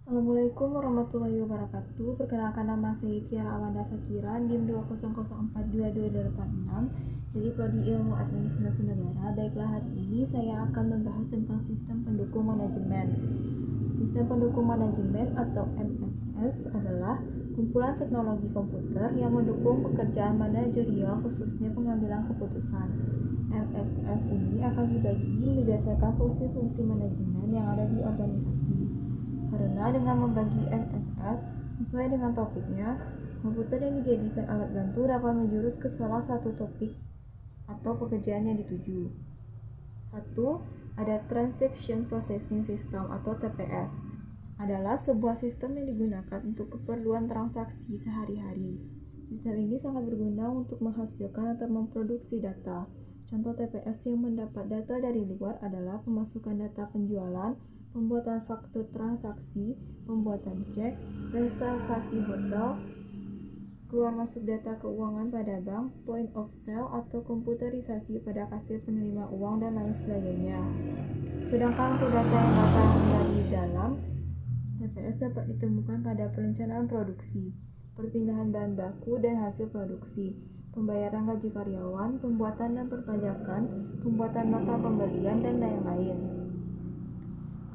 Assalamualaikum warahmatullahi wabarakatuh. Perkenalkan, nama saya Tiara Amanda Sakira, NIM 200422286 dari Prodi Ilmu Administrasi Negara. Baiklah, hari ini saya akan membahas tentang sistem pendukung manajemen. Sistem pendukung manajemen atau MSS adalah kumpulan teknologi komputer yang mendukung pekerjaan manajerial, khususnya pengambilan keputusan. MSS ini akan dibagi berdasarkan fungsi-fungsi manajemen yang ada di organisasi. Karena dengan membagi MSS sesuai dengan topiknya, komputer yang dijadikan alat bantu dapat menjurus ke salah satu topik atau pekerjaan yang dituju. 1. Ada Transaction Processing System atau TPS. Adalah sebuah sistem yang digunakan untuk keperluan transaksi sehari-hari. Sistem ini sangat berguna untuk menghasilkan atau memproduksi data. Contoh TPS yang mendapat data dari luar adalah pemasukan data penjualan, pembuatan faktur transaksi, pembuatan cek, reservasi hotel, keluar masuk data keuangan pada bank, point of sale atau komputerisasi pada kasir penerima uang, dan lain sebagainya. Sedangkan untuk data yang datang dari dalam, TPS dapat ditemukan pada perencanaan produksi, perpindahan bahan baku dan hasil produksi, pembayaran gaji karyawan, pembuatan dan perpajakan, pembuatan nota pembelian, dan lain-lain.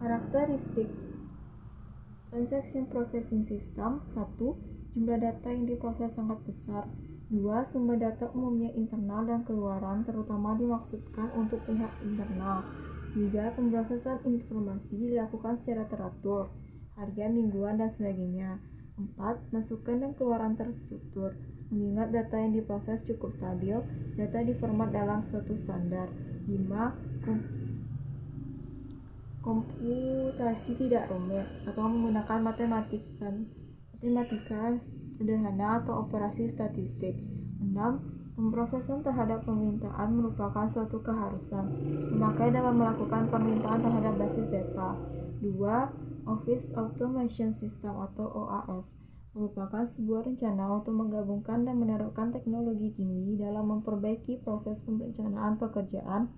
Karakteristik Transaction Processing System. 1. Jumlah data yang diproses sangat besar. 2. Sumber data umumnya internal dan keluaran, terutama dimaksudkan untuk pihak internal. 3. Pemrosesan informasi dilakukan secara teratur, harian, mingguan, dan sebagainya. 4. Masukan dan keluaran terstruktur. Mengingat data yang diproses cukup stabil, data diformat dalam suatu standar. 5. Komputasi tidak rumit atau menggunakan matematika sederhana atau operasi statistik. 6. Pemrosesan terhadap permintaan merupakan suatu keharusan. Pemakai dapat melakukan permintaan terhadap basis data. 2. Office Automation System atau OAS merupakan sebuah rencana untuk menggabungkan dan menerapkan teknologi tinggi dalam memperbaiki proses perencanaan pekerjaan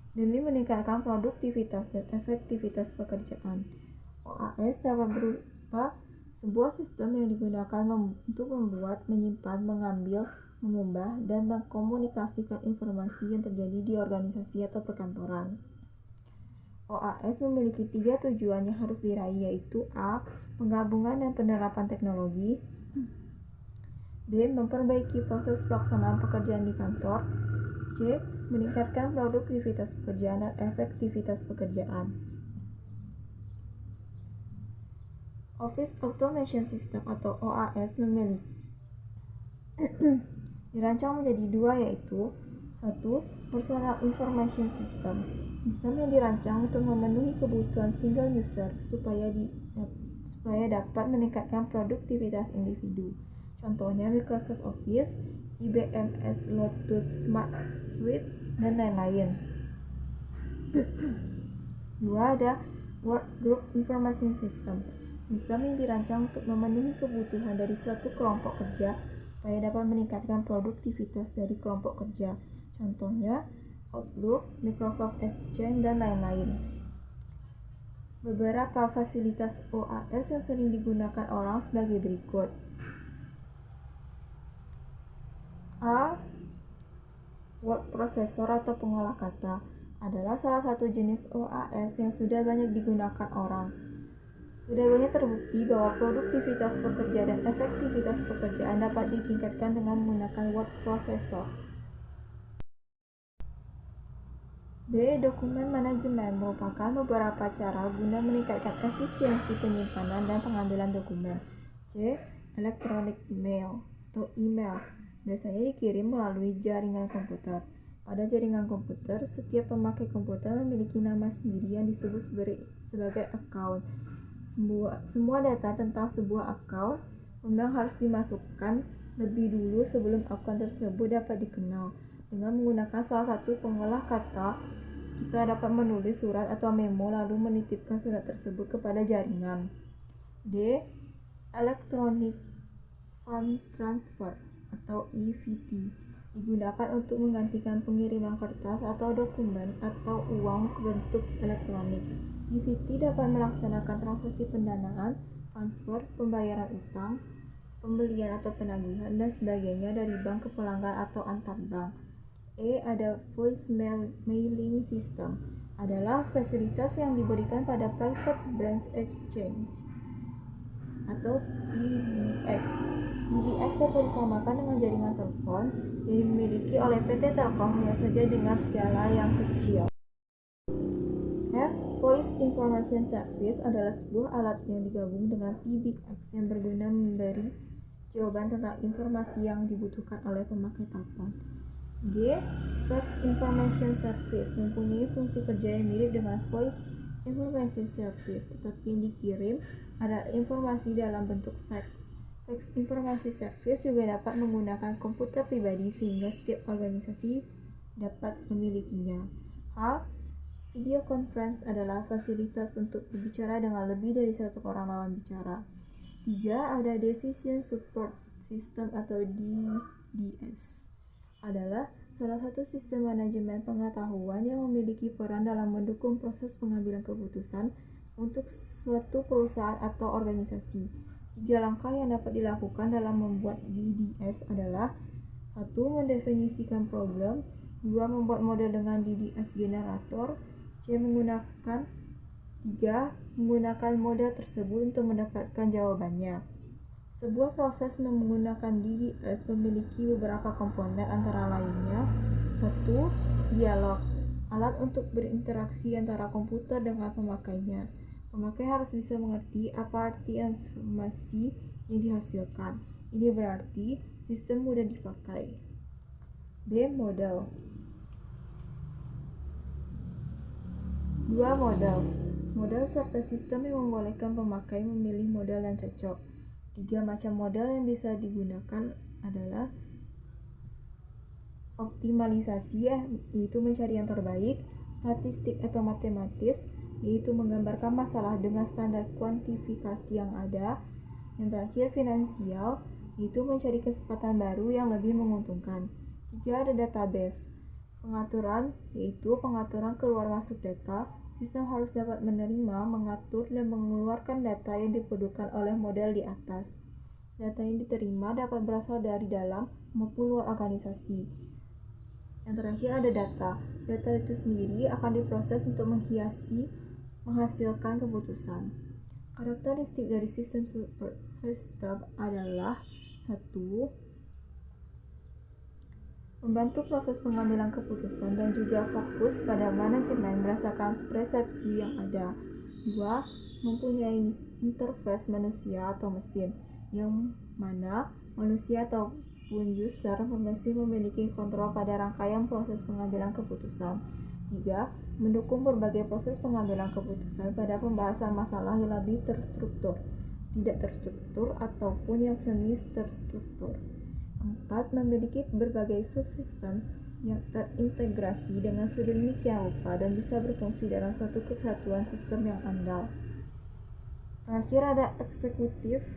demi meningkatkan produktivitas dan efektivitas pekerjaan. OAS dapat berupa sebuah sistem yang digunakan untuk membuat, menyimpan, mengambil, mengubah, dan mengkomunikasikan informasi yang terjadi di organisasi atau perkantoran. OAS memiliki 3 tujuan yang harus diraih, yaitu A. Penggabungan dan penerapan teknologi, B. Memperbaiki proses pelaksanaan pekerjaan di kantor, C. Meningkatkan produktivitas pekerjaan dan efektivitas pekerjaan. Office Automation System atau OAS dirancang menjadi 2, yaitu 1. Personal Information System. Sistem yang dirancang untuk memenuhi kebutuhan single user supaya dapat meningkatkan produktivitas individu. Contohnya Microsoft Office, IBM S Lotus Smart Suite, dan lain-lain. 2. Ada Workgroup Information System. Sistem yang dirancang untuk memenuhi kebutuhan dari suatu kelompok kerja supaya dapat meningkatkan produktivitas dari kelompok kerja. Contohnya Outlook, Microsoft Exchange, dan lain-lain. Beberapa fasilitas OAS yang sering digunakan orang sebagai berikut. A. Word Processor atau pengolah kata adalah salah satu jenis OAS yang sudah banyak digunakan orang. Sudah banyak terbukti bahwa produktivitas pekerja dan efektivitas pekerjaan dapat ditingkatkan dengan menggunakan word processor. B. Dokumen manajemen merupakan beberapa cara guna meningkatkan efisiensi penyimpanan dan pengambilan dokumen. C. Electronic mail atau email biasanya dikirim melalui jaringan komputer. Pada jaringan komputer, setiap pemakai komputer memiliki nama sendiri yang disebut sebagai account. Semua data tentang sebuah account memang harus dimasukkan lebih dulu sebelum account tersebut dapat dikenal. Dengan menggunakan salah satu pengolah kata, kita dapat menulis surat atau memo lalu menitipkan surat tersebut kepada jaringan. D. Electronic Fund Transfer atau EFT digunakan untuk menggantikan pengiriman kertas atau dokumen atau uang ke bentuk elektronik. UVT dapat melaksanakan transaksi pendanaan, transfer, pembayaran utang, pembelian atau penagihan, dan sebagainya dari bank ke pelanggan atau antar bank. Ada voice mailing system, adalah fasilitas yang diberikan pada Private Branch Exchange atau PBX. PBX dapat disamakan dengan jaringan telepon yang dimiliki oleh PT Telkom hanya saja dengan skala yang kecil. Voice Information Service adalah sebuah alat yang digabung dengan PBX yang berguna memberi jawaban tentang informasi yang dibutuhkan oleh pemakai telepon. Fax Information Service mempunyai fungsi kerja yang mirip dengan Voice Information Service, tetapi yang dikirim adalah informasi dalam bentuk fax. Fax Information Service juga dapat menggunakan komputer pribadi sehingga setiap organisasi dapat memilikinya. Video conference adalah fasilitas untuk berbicara dengan lebih dari satu orang lawan bicara. 3. Ada Decision Support System atau DDS. Adalah salah satu sistem manajemen pengetahuan yang memiliki peran dalam mendukung proses pengambilan keputusan untuk suatu perusahaan atau organisasi. 3 langkah yang dapat dilakukan dalam membuat DDS adalah 1. Mendefinisikan problem. 2. Membuat model dengan DDS generator. Menggunakan model tersebut untuk mendapatkan jawabannya. Sebuah proses menggunakan DDS memiliki beberapa komponen antara lainnya. 1. Dialog, alat untuk berinteraksi antara komputer dengan pemakainya. Pemakai harus bisa mengerti apa arti informasi yang dihasilkan. Ini berarti sistem mudah dipakai. Model. 2. Model serta sistem yang membolehkan pemakai memilih model yang cocok. 3 macam model yang bisa digunakan adalah optimalisasi, yaitu mencari yang terbaik, statistik atau matematis, yaitu menggambarkan masalah dengan standar kuantifikasi yang ada. Yang terakhir finansial, yaitu mencari kesempatan baru yang lebih menguntungkan. 3. Ada database. Pengaturan, yaitu pengaturan keluar masuk data. Sistem harus dapat menerima, mengatur, dan mengeluarkan data yang diperlukan oleh model di atas. Data yang diterima dapat berasal dari dalam maupun luar organisasi. Yang terakhir ada data. Data itu sendiri akan diproses untuk menghasilkan keputusan. Karakteristik dari sistem support system adalah 1. Membantu proses pengambilan keputusan dan juga fokus pada manajemen berdasarkan persepsi yang ada. 2. Mempunyai interface manusia atau mesin, yang mana manusia ataupun user masih memiliki kontrol pada rangkaian proses pengambilan keputusan. 3. Mendukung berbagai proses pengambilan keputusan pada pembahasan masalah yang lebih terstruktur, tidak terstruktur, ataupun yang semi terstruktur. 4. Memiliki berbagai subsistem yang terintegrasi dengan sedemikian rupa dan bisa berfungsi dalam suatu kesatuan sistem yang andal. Terakhir ada executive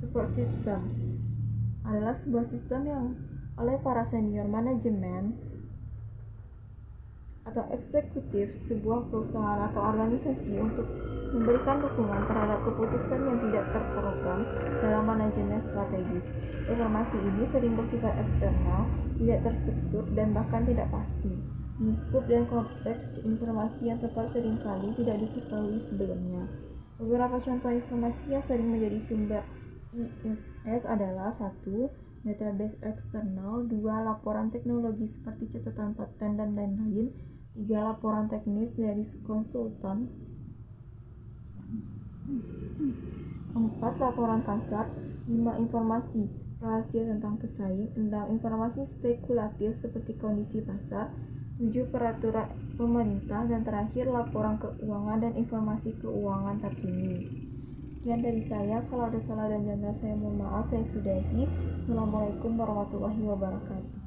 support system. Adalah sebuah sistem yang oleh para senior manajemen atau eksekutif sebuah perusahaan atau organisasi untuk memberikan dukungan terhadap keputusan yang tidak terprogram dalam manajemen strategis. Informasi ini sering bersifat eksternal, tidak terstruktur, dan bahkan tidak pasti. Lingkup dan konteks informasi yang tepat seringkali tidak diketahui sebelumnya. Beberapa contoh informasi yang sering menjadi sumber ISS adalah 1. Database eksternal. 2. Laporan teknologi seperti catatan paten dan lain-lain. 3. Laporan teknis dari konsultan. 4. Laporan pasar. 5. Informasi rahasia tentang pesaing. 6. Informasi spekulatif seperti kondisi pasar. 7. Peraturan pemerintah. Dan terakhir, laporan keuangan dan informasi keuangan terkini. Sekian dari saya. Kalau ada salah dan janggal saya mohon maaf. Saya sudahi. Assalamualaikum warahmatullahi wabarakatuh.